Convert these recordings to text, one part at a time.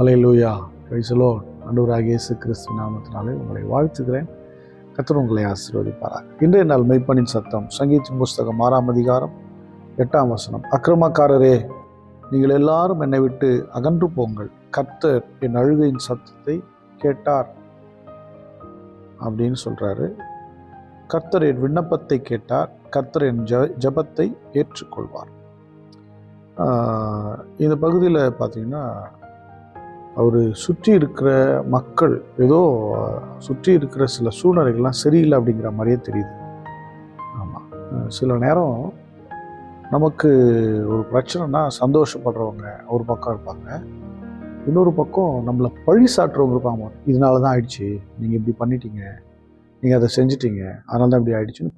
Hallelujah, praise the Lord. ஆண்டவராகிய இயேசு கிறிஸ்து நாமத்தினாலே உங்களை வாழ்த்துகிறேன். கர்த்தர் உங்களை ஆசீர்வதிப்பாராக. இன்றைய நாள் மெய்ப்பனின் சத்தம், சங்கீதத்தின் புஸ்தகம் 6ஆம் அதிகாரம் 8ஆம் வசனம். அக்கிரமக்காரரே, நீங்கள் எல்லாரும் என்னை விட்டு அகன்று போங்கள், கர்த்தர் என் அழுகையின் சத்தத்தை கேட்டார் அப்படின்னு சொல்றாரு. கர்த்தர் என் விண்ணப்பத்தை கேட்டார், கர்த்தர் என் ஜெபத்தை ஏற்றுக்கொள்வார். இந்த பகுதியில் பார்த்தீங்கன்னா, அவர் சுற்றி இருக்கிற மக்கள் ஏதோ சுற்றி இருக்கிற சில சூழ்நிலைகள்லாம் சரியில்லை அப்படிங்கிற மாதிரியே தெரியுது. ஆமாம், சில நேரம் நமக்கு ஒரு பிரச்சனைனா சந்தோஷப்படுறவங்க ஒரு பக்கம் இருப்பாங்க, இன்னொரு பக்கம் நம்மளை பழி சாட்டுறவங்க இருப்பாங்க. இதனால தான் ஆயிடுச்சு, நீங்கள் இப்படி பண்ணிட்டீங்க, நீங்கள் அதை செஞ்சிட்டீங்க, அதனால தான் இப்படி ஆயிடுச்சுன்னு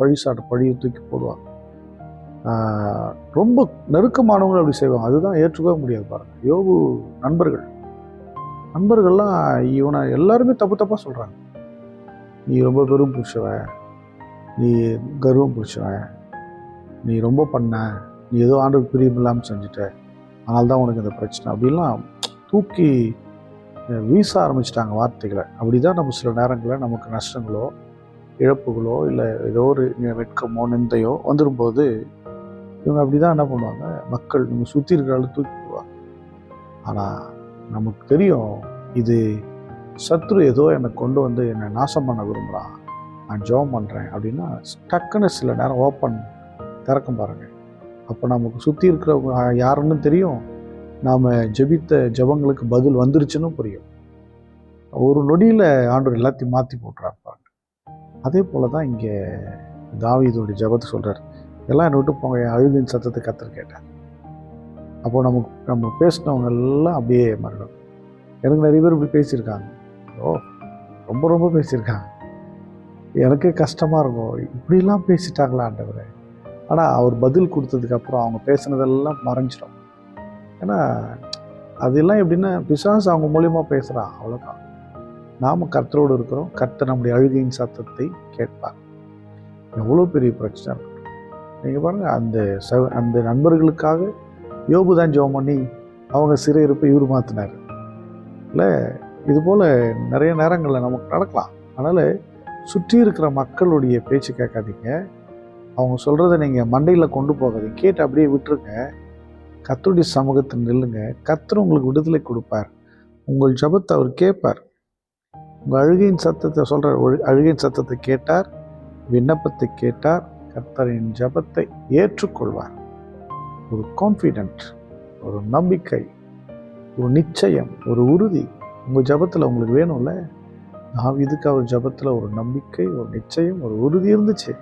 பழியை தூக்கி போடுவாங்க. ரொம்ப நெருக்கமானவங்களும் அப்படி செய்வாங்க. அதுதான் ஏற்றுக்கவே முடியாது பாருங்கள். யோபு நண்பர்கள்லாம் இவனை எல்லாருமே தப்பாக சொல்கிறாங்க. நீ ரொம்ப பெரும் பிடிச்சவன், நீ கர்வம் பிடிச்சவன், நீ ரொம்ப பண்ண, நீ ஏதோ ஆண்டுக்கு பிரியம் இல்லாமல் செஞ்சுட்ட, அதனால தான் உனக்கு இந்த பிரச்சனை அப்படின்லாம் தூக்கி வீச ஆரம்பிச்சிட்டாங்க வார்த்தைகளை. அப்படி தான் நம்ம சில நேரங்களில் நமக்கு நஷ்டங்களோ இழப்புகளோ இல்லை ஏதோ ஒரு வெட்கமோ நிந்தையோ வந்துடும்போது இவங்க அப்படி தான் என்ன பண்ணுவாங்க, மக்கள் நம்ம சுற்றி இருக்கிறாலும் தூக்கி போடுவாங்க. ஆனால் நமக்கு தெரியும், இது சத்ரு ஏதோ என்னை கொண்டு வந்து என்னை நாசம் பண்ண விரும்புகிறான், நான் ஜெபம் பண்ணுறேன் அப்படின்னா டக்குன்னு சில நேரம் ஓப்பன் திறக்கும் பாருங்கள். அப்போ நமக்கு சுற்றி இருக்கிறவங்க யாருன்னு தெரியும், நாம் ஜெபித்த ஜெபங்களுக்கு பதில் வந்துருச்சுன்னு புரியும். ஒரு நொடியில் ஆண்டவர் எல்லாத்தையும் மாற்றி போட்டுறாரு. அதே போல் தான் இங்கே தாவீதோடைய ஜெபத்தை சொல்கிறார், எல்லாம் என்னை விட்டு போங்க, என் அழுகின் சத்தத்தை கர்த்தர் கேட்டார். அப்போது நம்ம பேசினவங்க எல்லாம் அப்படியே மாறிடும். எனக்கு நிறைய பேர் இப்படி பேசியிருக்காங்க, ரொம்ப பேசியிருக்காங்க. எனக்கே கஷ்டமாக இருக்கும், இப்படிலாம் பேசிட்டாங்களா ஆண்டவரே. ஆனால் அவர் பதில் கொடுத்ததுக்கப்புறம் அவங்க பேசுனதெல்லாம் மறைஞ்சிடும். ஏன்னா அதெல்லாம் எப்படின்னா பிசாசு அவங்க மூலியமாக பேசுகிறான், அவ்வளோதான். நாம் கர்த்தரோடு இருக்கிறோம், கர்த்தர் நம்முடைய அழுகையின் சத்தத்தை கேட்பார். எவ்வளோ பெரிய பிரச்சனை இருக்கும். நீங்கள் பாருங்கள், அந்த நண்பர்களுக்காக யோபு தான் ஜெபம் பண்ணி அவங்க சிறையிருப்பை இவர் மாற்றினார் இல்லை. இதுபோல் நிறைய நேரங்களில் நமக்கு நடக்கலாம். அதனால் சுற்றி இருக்கிற மக்களுடைய பேச்சு கேட்காதீங்க, அவங்க சொல்கிறத நீங்கள் மண்டையில் கொண்டு போகாதீங்க, கேட்டு அப்படியே விட்டுருங்க. கர்த்தருடைய சமூகத்தில் நில்லுங்க, கர்த்தர் உங்களுக்கு விடுதலை கொடுப்பார், உங்கள் ஜெபத்தை அவர் கேட்பார். உங்கள் அழுகையின் சத்தத்தை சொல்கிறார், அழுகையின் சத்தத்தை கேட்டார், விண்ணப்பத்தை கேட்டார், கர்த்தரின் ஜெபத்தை ஏற்றுக்கொள்வார். ஒரு கான்ஃபிடென்ட், ஒரு நம்பிக்கை, ஒரு நிச்சயம், ஒரு உறுதி உங்கள் ஜெபத்தில் உங்களுக்கு வேணும்ல. தாவீதுக்கு அவர் ஜெபத்தில் ஒரு நம்பிக்கை, ஒரு நிச்சயம், ஒரு உறுதி இருந்துச்சு.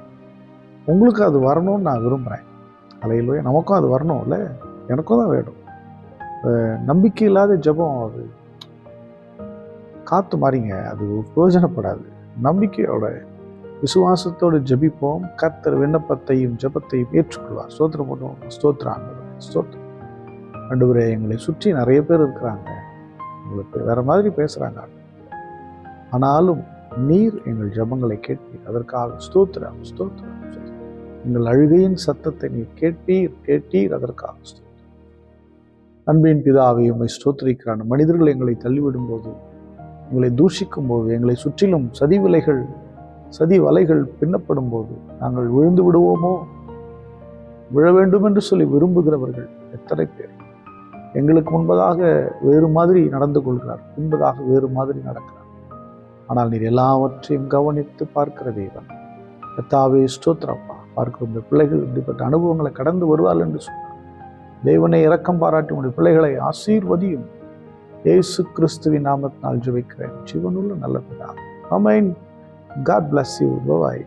உங்களுக்கு அது வரணும்னு நான் விரும்புகிறேன். ஹல்லேலூயா, நமக்கும் அது வரணும்ல, எனக்கும் தான் வேணும். நம்பிக்கை இல்லாத ஜெபம் அது காற்று மாறிங்க, அது பிரயோஜனப்படாது. நம்பிக்கையோட விசுவாசத்தோடு ஜெபிப்போம், கர்த்தர் விண்ணப்பத்தையும் ஜெபத்தையும் ஏற்றுக்கொள்வார். ஸ்தோத்திரம் பண்ணுவோம். ஸ்தோத்திரம் ஆண்டவரே, ஸ்தோத்திரம் ஆண்டவரே. எங்களை சுற்றி நிறைய பேர் இருக்கிறாங்க, உங்களுக்கு வேற மாதிரி பேசுகிறாங்க, ஆனாலும் நீர் எங்கள் ஜெபங்களை கேட்பீர், அதற்காக ஸ்தோத்திரம். எங்கள் அழுகையின் சத்தத்தை நீர் கேட்டீர், அதற்காக ஸ்தோத்திரம். அன்பின் பிதாவை உம்மை ஸ்தோத்திரிக்கிறான். மனிதர்கள் எங்களை தள்ளிவிடும் போது, எங்களை தூஷிக்கும் போது, எங்களை சுற்றிலும் சதி வலைகள் பின்னப்படும் போது நாங்கள் விழுந்து விடுவோமோ, விழ வேண்டும் என்று சொல்லி விரும்புகிறவர்கள் எத்தனை பேர் எங்களுக்கு முன்பதாக வேறு மாதிரி நடந்து கொள்கிறார், பின்பதாக வேறு மாதிரி நடக்கிறார். ஆனால் நீர் எல்லாவற்றையும் கவனித்து பார்க்கிற தேவன். கர்த்தாவே ஸ்தோத்திரப்பா. பார்க்கிற இந்த பிள்ளைகள் இப்படிப்பட்ட அனுபவங்களை கடந்து வருவார்கள் என்று சொன்னார். தேவனை இரக்கம் பாராட்டி உடைய பிள்ளைகளை ஆசீர்வதியும். இயேசு கிறிஸ்துவின் நாமத்தினால் ஜெபிக்கிறேன், ஜீவனுள்ள நல்ல பிதாவே. ஆமென். God bless you. Bye-bye.